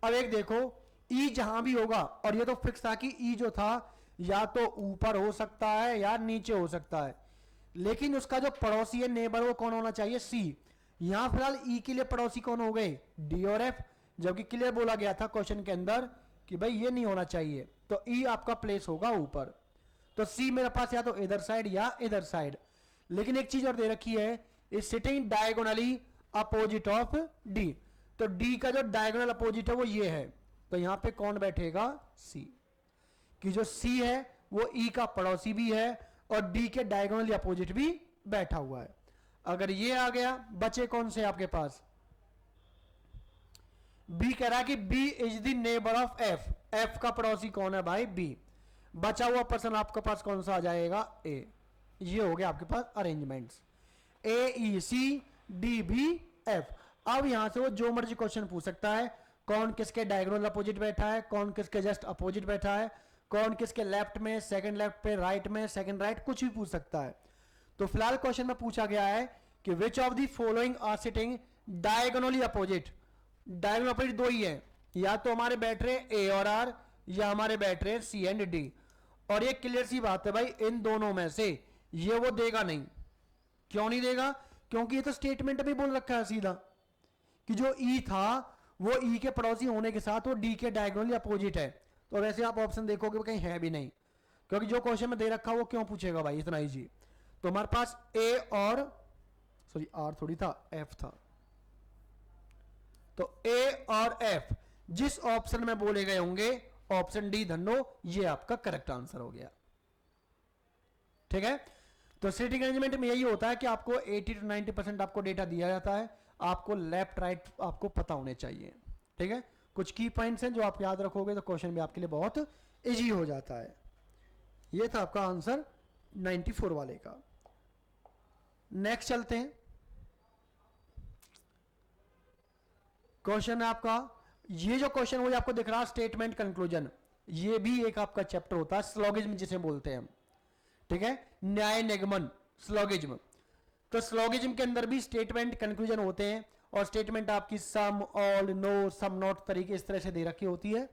अब एक देखो ई जहां भी होगा, और ये तो फिक्स था कि ई जो था या तो ऊपर हो सकता है या नीचे हो सकता है, लेकिन उसका जो पड़ोसी है नेबर वो कौन होना चाहिए? सी। यहां फिलहाल ई के लिए पड़ोसी कौन हो गए? डी और एफ, जबकि क्लियर बोला गया था क्वेश्चन के अंदर कि भाई ये नहीं होना चाहिए, तो ई आपका प्लेस होगा ऊपर। तो सी मेरे पास या तो इधर साइड या इधर साइड। लेकिन एक चीज और दे रखी है, is sitting diagonally opposite of D, तो डी का जो डायगोनल अपोजिट है वो ये है, तो यहां पे कौन बैठेगा? सी। कि जो सी है वो ई का पड़ोसी भी है और डी के डायगोनली अपोजिट भी बैठा हुआ है। अगर ये आ गया, बचे कौन से आपके पास? बी कह रहा है कि B is the neighbour of F, F का पड़ोसी कौन है भाई? बी। बचा हुआ पर्सन आपके पास कौन सा आ जाएगा? ए। ये हो गया आपके पास अरेंजमेंट्स, ए ई सी डी बी एफ। अब यहां से वो जो मर्जी क्वेश्चन पूछ सकता है, कौन किसके डायगोनल अपोजिट बैठा है, कौन किसके जस्ट अपोजिट बैठा है, कौन किसके लेफ्ट में, सेकंड लेफ्ट पे, राइट में, सेकंड राइट, कुछ भी पूछ सकता है। तो फिलहाल क्वेश्चन में पूछा गया है कि which of the following are sitting diagonally opposite. Diagonal opposite दो ही है, या तो हमारे बैठ रहे ए और आर, या हमारे बैठ रहे सी एंड डी। और ये क्लियर सी बात है भाई, इन दोनों में से ये वो देगा नहीं। क्यों नहीं देगा? क्योंकि ये तो स्टेटमेंट में बोल रखा है सीधा कि जो ई था वो ई के पड़ोसी होने के साथ वो डी के डायगोनली अपोजिट है। तो वैसे आप ऑप्शन देखोगे कहीं है भी नहीं, क्योंकि जो क्वेश्चन में दे रखा वो क्यों पूछेगा भाई इतना इजी। तो हमारे पास ए और सॉरी आर थोड़ी था, एफ था। तो ए और एफ जिस ऑप्शन में बोले गए होंगे, ऑप्शन डी धन्नो, ये आपका करेक्ट आंसर हो गया। ठीक है, तो सीटिंग अरेंजमेंट में यही होता है कि आपको 80 to 90% आपको डेटा दिया जाता है, आपको लेफ्ट राइट आपको पता होने चाहिए। ठीक है, कुछ की पॉइंट्स हैं जो आप याद रखोगे तो क्वेश्चन भी आपके लिए बहुत इजी हो जाता है। ये था आपका आंसर 94 वाले का। नेक्स्ट चलते हैं, क्वेश्चन है आपका, ये जो क्वेश्चन वो आपको दिख रहा स्टेटमेंट कंक्लूजन, ये भी एक आपका चैप्टर होता है, स्लॉगिज्म जिसे बोलते हैं हम। ठीक है, न्याय निगमन स्लॉगिज्म। तो स्लॉगिज्म के अंदर भी स्टेटमेंट कंक्लूजन होते हैं, और स्टेटमेंट आपकी सम, ऑल, नो, सम नॉट तरीके इस तरह से दे रखी होती है।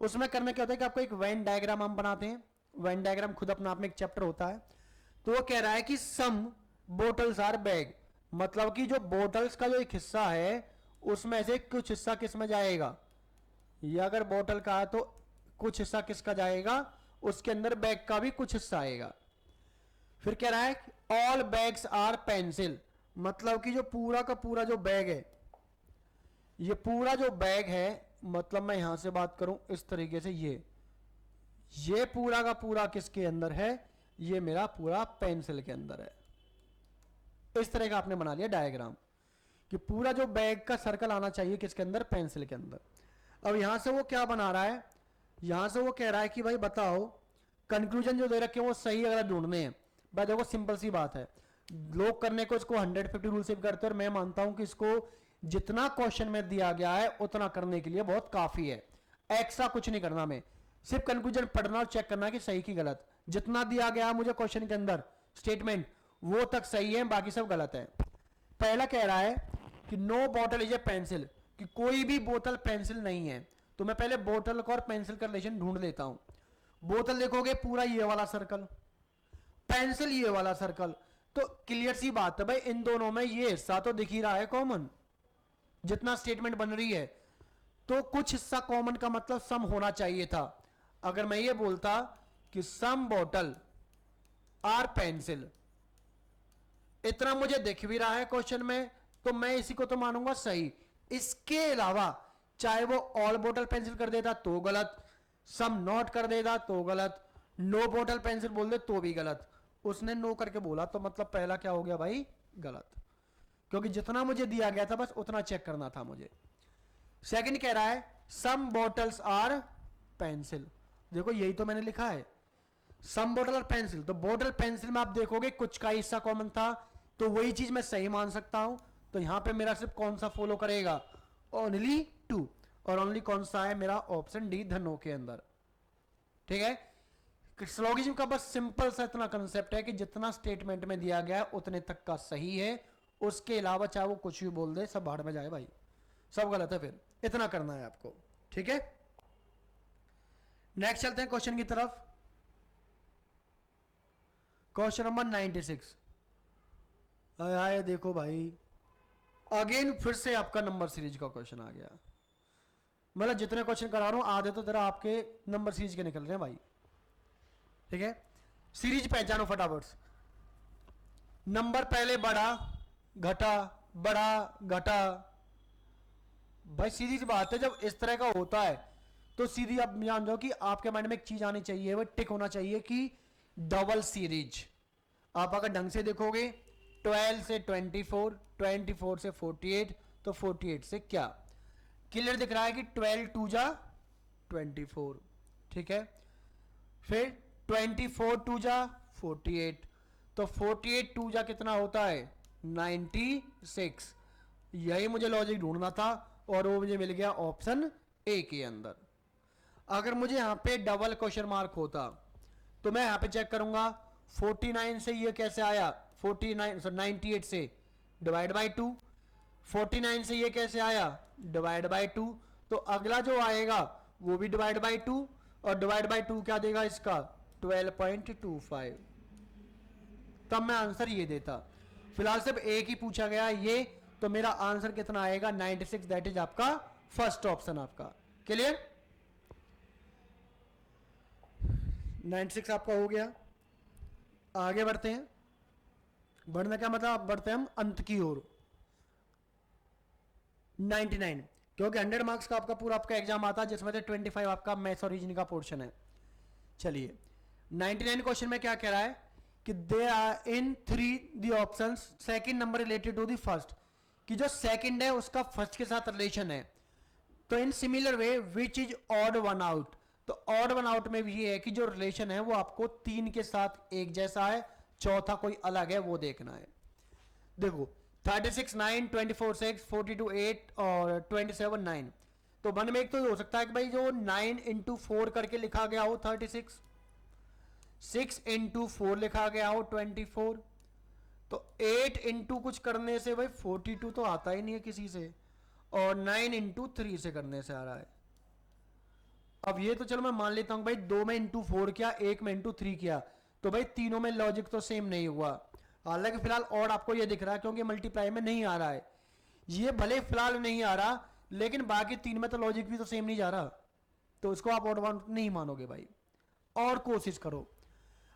उसमें करना क्या होता है कि आपको एक वेन डायग्राम हम बनाते हैं। वेन डायग्राम खुद अपने आप में एक चैप्टर होता है। तो वो कह रहा है कि सम बोटल्स आर बैग, मतलब कि जो बोटल्स का जो एक हिस्सा है उसमें से कुछ हिस्सा किस में जाएगा, या अगर बोतल का है तो कुछ हिस्सा किसका जाएगा, उसके अंदर बैग का भी कुछ हिस्सा आएगा। फिर कह रहा है ऑल बैग्स आर पेंसिल, मतलब कि जो पूरा का पूरा जो बैग है, ये पूरा जो बैग है, मतलब मैं यहां से बात करूं इस तरीके से, ये पूरा का पूरा किसके अंदर है, ये मेरा पूरा पेंसिल के अंदर है। इस तरह का आपने बना लिया डायग्राम कि पूरा जो बैग का सर्कल आना चाहिए किसके अंदर, पेंसिल के अंदर। अब यहां से वो क्या बना रहा है, यहां से वो कह रहा है कि भाई बताओ कंक्लूजन जो दे रखे हैं वो सही अगर ढूंढने हैं। भाई देखो सिंपल सी बात है, लोग करने को इसको 150 रूल से करते हैं, और मैं मानता हूं कि इसको जितना क्वेश्चन में दिया गया है उतना करने के लिए बहुत काफी है। एक्स्ट्रा कुछ नहीं करना, मैं सिर्फ कंक्लूजन पढ़ना और चेक करना कि सही की गलत। जितना दिया गया मुझे क्वेश्चन के अंदर स्टेटमेंट वो तक सही है, बाकी सब गलत है। पहला कह रहा है कि no bottle is a pencil, कि कोई भी बोतल पेंसिल नहीं है। तो मैं पहले बोतल का और पेंसिल का रिलेशन ढूंढ लेता हूं। बोतल देखोगे पूरा ये वाला सर्कल, पेंसिल ये वाला सर्कल, तो क्लियर सी बात है भाई इन दोनों में ये हिस्सा तो दिख ही रहा है कॉमन, जितना स्टेटमेंट बन रही है। तो कुछ हिस्सा कॉमन का मतलब सम होना चाहिए था। अगर मैं ये बोलता कि सम बॉटल आर पेंसिल, इतना मुझे दिख भी रहा है क्वेश्चन में, तो मैं इसी को तो मानूंगा सही। इसके अलावा चाहे वो ऑल बोतल पेंसिल कर देता तो गलत, सम नॉट कर देता तो गलत, नो बोतल पेंसिल बोल दे तो भी गलत। उसने नो करके बोला तो मतलब पहला क्या हो गया भाई, गलत, क्योंकि जितना मुझे दिया गया था बस उतना चेक करना था मुझे। सेकंड कह रहा है सम बॉटल्स आर पेंसिल, देखो यही तो मैंने लिखा है, सम बोतल और पेंसिल। तो बोतल पेंसिल में आप देखोगे कुछ का हिस्सा कॉमन था, तो वही चीज मैं सही मान सकता हूं। तो यहां पे मेरा सिर्फ कौन सा फॉलो करेगा, ओनली 2, और ओनली कौन सा है मेरा, ऑप्शन डी धनो के अंदर। ठीक है, स्लोगिज्म का बस सिंपल सा इतना कंसेप्ट है कि जितना स्टेटमेंट में दिया गया है उतने तक का सही है, उसके अलावा चाहे वो कुछ भी बोल दे सब भाड़ में जाए भाई, सब गलत है। फिर इतना करना है आपको। ठीक है, नेक्स्ट चलते हैं क्वेश्चन की तरफ। Question number 96। आए देखो भाई, अगेन फिर से आपका नंबर सीरीज का क्वेश्चन आ गया। मतलब जितने क्वेश्चन करा रहा हूं आधे तो तेरा आपके नंबर सीरीज के निकल रहे हैं भाई। ठीक है, सीरीज पहचानो फटाफट। नंबर पहले बड़ा घटा, बड़ा घटा। भाई सीधी सी बात है, जब इस तरह का होता है तो सीधी आप जान जाओ कि आपके माइंड में एक चीज आनी चाहिए, वो टिक होना चाहिए कि डबल सीरीज। आप अगर ढंग से देखोगे 12 से 24, 24 से 48, तो 48 से क्या क्लियर दिख रहा है कि 12 2 जा 24। ठीक है, फिर 24 2 जा 48, तो 48 2 जा कितना होता है 96। यही मुझे लॉजिक ढूंढना था और वो मुझे मिल गया ऑप्शन ए के अंदर। अगर मुझे यहां पे डबल क्वेश्चन मार्क होता तो मैं यहां पे चेक करूंगा 49 से ये कैसे आया 49 98 से डिवाइड बाई 2, 49 से ये कैसे आया, डिवाइड बाई 2, तो अगला जो आएगा वो भी डिवाइड बाई 2, और डिवाइड बाई 2 क्या देगा इसका 12.25। तब मैं आंसर ये देता। फिलहाल सिर्फ एक ही पूछा गया ये, तो मेरा आंसर कितना आएगा 96, दैट इज आपका फर्स्ट ऑप्शन आपका। क्लियर, 96 आपका हो गया। आगे बढ़ते हैं, बढ़ने का मतलब बढ़ते हैं हम अंत की ओर। 99, क्योंकि 100 मार्क्स का आपका पूरा आपका एग्जाम आता है, जिसमें से 25 आपका मैथ्स और रीजनिंग का पोर्शन है। चलिए 99 क्वेश्चन में क्या कह रहा है कि they are in 3 the options second number related to the first, कि जो सेकंड है उसका फर्स्ट के साथ रिलेशन है। तो in similar way which is odd one out, तो ऑड वन आउट में भी ये है कि जो रिलेशन है वो आपको 3 के साथ एक जैसा है, चौथा कोई अलग है, वो देखना है। देखो 36 9, 24 6, 42 8 और 27 9, तो वन में एक तो हो सकता है कि भाई जो 9 इंटू 4 करके लिखा गया हो 36, 6 इंटू 4 लिखा गया हो 24, तो 8 इंटू कुछ करने से भाई 42 तो आता ही नहीं है किसी से, और 9 इंटू 3 से करने से आ रहा है। अब ये तो चलो मैं मान लेता हूं भाई 2 में इंटू 4 किया, 1 में इंटू 3 किया, तो भाई तीनों में लॉजिक तो सेम नहीं हुआ। हालांकि फिलहाल और आपको ये दिख रहा है क्योंकि मल्टीप्लाई में नहीं आ रहा है, ये भले फिलहाल नहीं आ रहा, लेकिन बाकी 3 में तो लॉजिक भी तो सेम नहीं जा रहा, तो इसको आप ऑड वन नहीं मानोगे भाई। और कोशिश करो,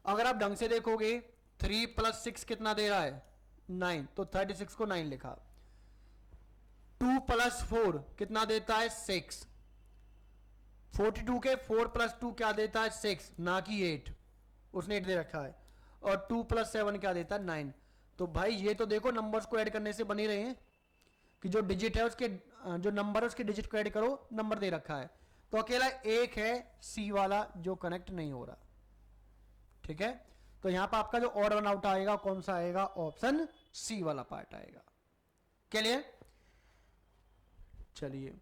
अगर आप ढंग से देखोगे 3 + 6 कितना दे रहा है 9, तो 36 को 9 लिखा। 2 + 4 कितना देता है 6, 42 के 4 + 2 क्या देता है 6, ना कि 8, उसने 8 दे रखा है, और 2 + 7 क्या देता है 9। तो भाई ये तो देखो नंबर्स को ऐड करने से बने रहे हैं कि जो डिजिट है उसके, जो नंबर है उसके डिजिट को ऐड करो, नंबर दे रखा है, तो अकेला एक है सी वाला जो कनेक्ट नहीं हो रहा। ठीक है, तो यहां पर आपका जो ऑड वन आउट आएगा कौन सा आएगा, ऑप्शन सी वाला पार्ट आएगा। क्लियर, चलिए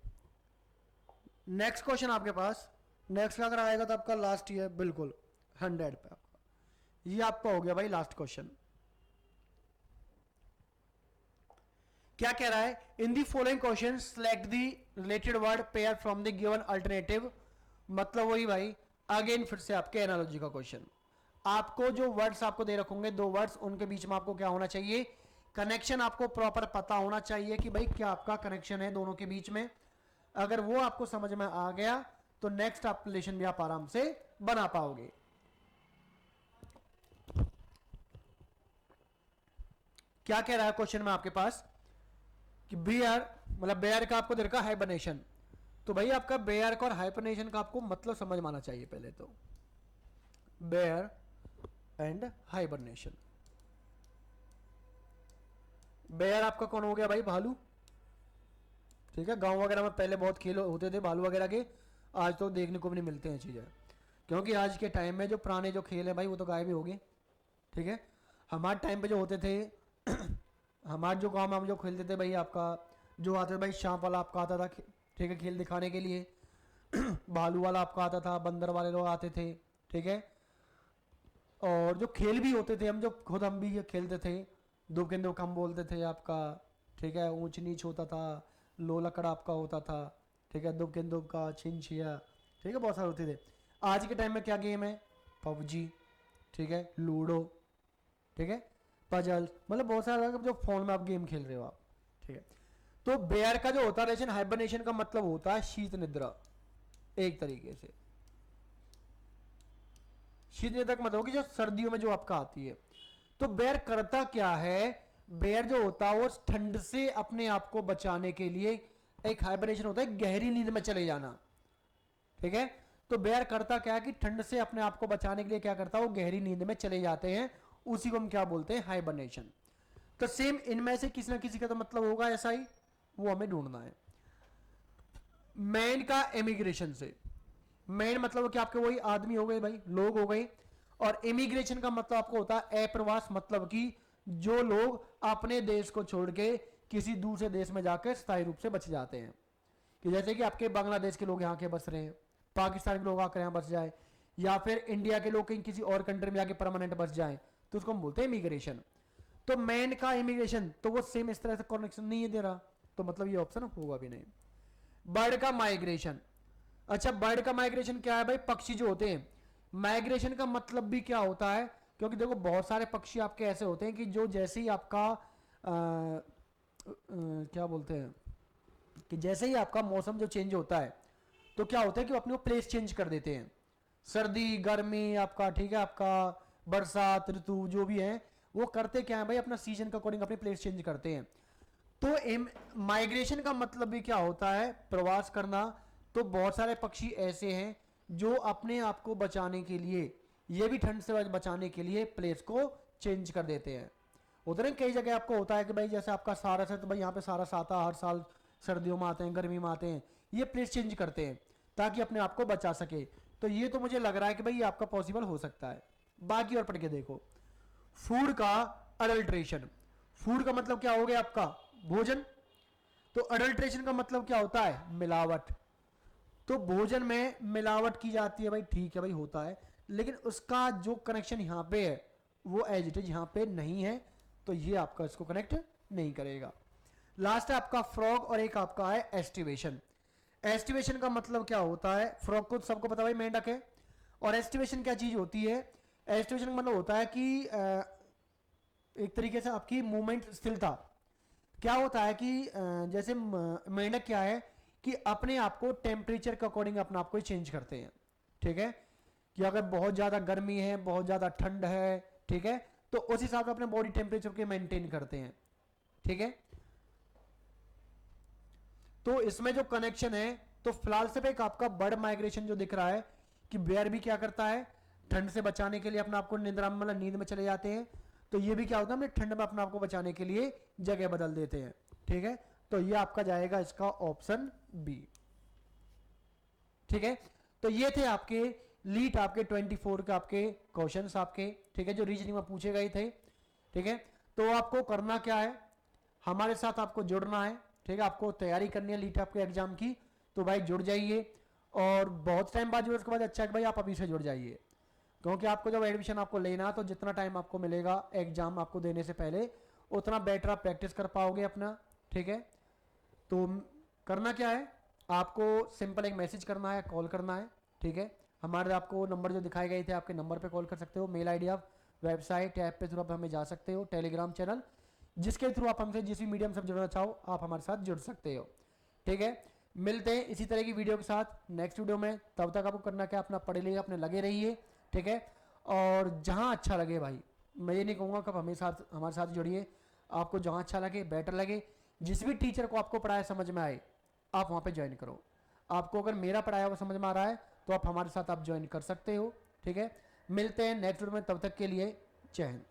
नेक्स्ट क्वेश्चन आपके पास, नेक्स्ट अगर आएगा तो आपका लास्ट ही है बिल्कुल 100 पे आपका, ये आपका हो गया भाई लास्ट क्वेश्चन। क्या कह रहा है, in the following question select the related word pair from the given alternative. मतलब वही भाई अगेन फिर से आपके एनालॉजी का क्वेश्चन, आपको जो वर्ड्स आपको दे रखोगे 2 वर्ड्स, उनके बीच में आपको क्या होना चाहिए, कनेक्शन आपको प्रॉपर पता होना चाहिए कि भाई क्या आपका कनेक्शन है दोनों के बीच में। अगर वो आपको समझ में आ गया तो नेक्स्ट आप रिलेशन भी आप आराम से बना पाओगे। क्या कह रहा है क्वेश्चन में आपके पास कि बेयर, मतलब बेयर का आपको दे रखा हाइबरनेशन, तो भाई आपका बेयर का और हाइबरनेशन का आपको मतलब समझ में आना चाहिए पहले तो। बेयर एंड हाइबरनेशन, बेयर आपका कौन हो गया भाई, भालू। ठीक है, गांव वगैरह में पहले बहुत खेल होते थे भालू वगैरह के, आज तो देखने को भी नहीं मिलते हैं चीजें, क्योंकि आज के टाइम में जो पुराने जो खेल है भाई वो तो गायब ही हो गए। ठीक है, हमारे टाइम पे जो होते थे हमारे जो गांव में हम जो खेलते थे भाई, आपका जो आता था भाई सांप वाला आपका आता था, ठीक है, खेल दिखाने के लिए भालू वाला आपका आता था, बंदर वाले लोग आते थे। ठीक है, और जो खेल भी होते थे हम जो खुद हम भी खेलते थे, दो केंद्र हम बोलते थे आपका। ठीक है, ऊंच नीच होता था, लो लकड़ आपका होता था। ठीक है, दो केंद्र का छिन छिया, ठीक है, बहुत सारे होते थे। आज के टाइम में क्या गेम है, पबजी, ठीक है, लूडो, ठीक है, पजल, मतलब बहुत सारा जो फोन में आप गेम खेल रहे हो आप। ठीक है, तो बेयर का जो होता है हाइबरनेशन का मतलब होता है शीत निद्रा, एक तरीके से शीत निद्रा का मतलब कि जो सर्दियों में जो आपका आती है। तो बेयर करता क्या है, बेयर जो होता है वो ठंड से अपने आप को बचाने के लिए एक हाइबरनेशन होता है, गहरी नींद में चले जाना। ठीक है, तो बेयर करता क्या है कि ठंड से अपने आप को बचाने के लिए क्या करता है, वो गहरी नींद में चले जाते हैं, उसी को हम क्या बोलते हैं, हाइबरनेशन। तो सेम इनमें से किसी ना किसी का तो मतलब होगा ऐसा ही, वो हमें ढूंढना है। मैन का एमिग्रेशन से, मैन मतलब कि आपके वही आदमी हो गए भाई, लोग हो गए, और इमिग्रेशन का मतलब आपको होता है अप्रवास, मतलब कि जो लोग अपने देश को छोड़ के किसी दूसरे देश में जाकर स्थायी रूप से बच जाते हैं, कि जैसे कि आपके बांग्लादेश के लोग यहाँ के बस रहे हैं, पाकिस्तान के लोग आकर यहाँ बस जाए, या फिर इंडिया के लोग कहीं किसी और कंट्री में जाके परमानेंट बस जाए, तो उसको हम बोलते हैं इमिग्रेशन। तो मैन का इमिग्रेशन, तो वो सेम इस तरह से कनेक्शन नहीं दे रहा, तो मतलब ये ऑप्शन होगा भी नहीं। बर्ड का माइग्रेशन, अच्छा बर्ड का माइग्रेशन क्या है भाई, पक्षी जो होते हैं, माइग्रेशन का मतलब भी क्या होता है, क्योंकि देखो बहुत सारे पक्षी आपके ऐसे होते हैं कि जो जैसे ही आपका क्या बोलते हैं कि जैसे ही आपका मौसम जो चेंज होता है तो क्या होता है कि वो अपने प्लेस चेंज कर देते हैं, सर्दी गर्मी आपका, ठीक है, आपका बरसात ऋतु जो भी है वो करते क्या है भाई, अपना सीजन के अकॉर्डिंग अपने प्लेस चेंज करते हैं। तो माइग्रेशन का मतलब भी क्या होता है, प्रवास करना। तो बहुत सारे पक्षी ऐसे हैं जो अपने आप को बचाने के लिए, ये भी ठंड से बचाने के लिए प्लेस को चेंज कर देते हैं। होता है कई जगह आपको होता है कि भाई जैसे आपका सारस है तो भाई यहाँ पे सारस आता है हर साल, सर्दियों में आते हैं, गर्मी में आते हैं, ये प्लेस चेंज करते हैं ताकि अपने आप को बचा सके। तो ये तो मुझे लग रहा है कि भाई ये आपका पॉसिबल हो सकता है। बाकी और पढ़ के देखो। फूड का अडल्ट्रेशन, फूड का मतलब क्या हो गया आपका भोजन, तो अडल्ट्रेशन का मतलब क्या होता है, मिलावट। तो भोजन में मिलावट की जाती है भाई, ठीक है भाई होता है, लेकिन उसका जो कनेक्शन यहाँ पे है वो एज इट इज यहाँ पे नहीं है, तो ये आपका इसको कनेक्ट नहीं करेगा। लास्ट है आपका फ्रॉग और एक आपका है एस्टिवेशन। एस्टिवेशन का मतलब क्या होता है, फ्रॉग को सबको पता भाई मेंढक है, और एस्टिवेशन क्या चीज होती है, एस्टिवेशन का मतलब होता है कि एक तरीके से आपकी मूवमेंट स्थिरता। क्या होता है कि जैसे मेंढक क्या है कि अपने आप को टेम्परेचर के अकॉर्डिंग अपने आप को चेंज करते हैं, ठीक है, कि अगर बहुत ज्यादा गर्मी है, बहुत ज्यादा ठंड है, ठीक है, तो उस हिसाब से अपने बॉडी टेम्परेचर के मेंटेन करते हैं, ठीक है। तो इसमें जो कनेक्शन है, तो फिलहाल सिर्फ एक आपका बर्ड माइग्रेशन जो दिख रहा है कि बेयर भी क्या करता है, ठंड से बचाने के लिए अपने आप को निद्रा में, मतलब नींद में चले जाते हैं, तो ये भी क्या होता है अपने ठंड में अपने आप को बचाने के लिए जगह बदल देते हैं, ठीक है। तो ये आपका जाएगा इसका ऑप्शन बी, ठीक है। तो ये थे आपके लीट आपके 24 के आपके क्वेश्चंस आपके, ठीक है, जो रीजनिंग में पूछे गए थे, ठीक है। तो आपको करना क्या है, हमारे साथ आपको जुड़ना है, ठीक है, आपको तैयारी करनी है लीट आपके एग्जाम की, तो भाई जुड़ जाइए। और बहुत टाइम बाद जुड़े उसके बाद अच्छा है कि भाई आप अभी से जुड़ जाइए, क्योंकि आपको जब एडमिशन आपको लेना तो जितना टाइम आपको मिलेगा एग्जाम आपको देने से पहले, उतना बेटर आप प्रैक्टिस कर पाओगे अपना, ठीक है। तो करना क्या है, आपको सिंपल एक मैसेज करना है, कॉल करना है, ठीक है। हमारे आपको नंबर जो दिखाए गए थे आपके नंबर पे कॉल कर सकते हो, मेल आईडी आप वेबसाइट ऐप पे थ्रू आप हमें जा सकते हो, टेलीग्राम चैनल जिसके थ्रू आप हमसे जिस भी मीडियम से जुड़ना चाहो आप हमारे साथ जुड़ सकते हो, ठीक है। मिलते हैं इसी तरह की वीडियो के साथ नेक्स्ट वीडियो में, तब तक आपको करना क्या, अपना पढ़े लिए अपने लगे रहिए, ठीक है। और जहाँ अच्छा लगे भाई, मैं ये नहीं कहूँगा कि आप हमारे साथ जुड़िए, आपको जहाँ अच्छा लगे बेटर लगे, जिस भी टीचर को आपको पढ़ाया समझ में आए आप वहाँ पे ज्वाइन करो। आपको अगर मेरा पढ़ाया हुआ समझ में आ रहा है तो आप हमारे साथ आप ज्वाइन कर सकते हो, ठीक है। मिलते हैं नेक्स्ट वीडियो में, तब तक के लिए जय हिंद।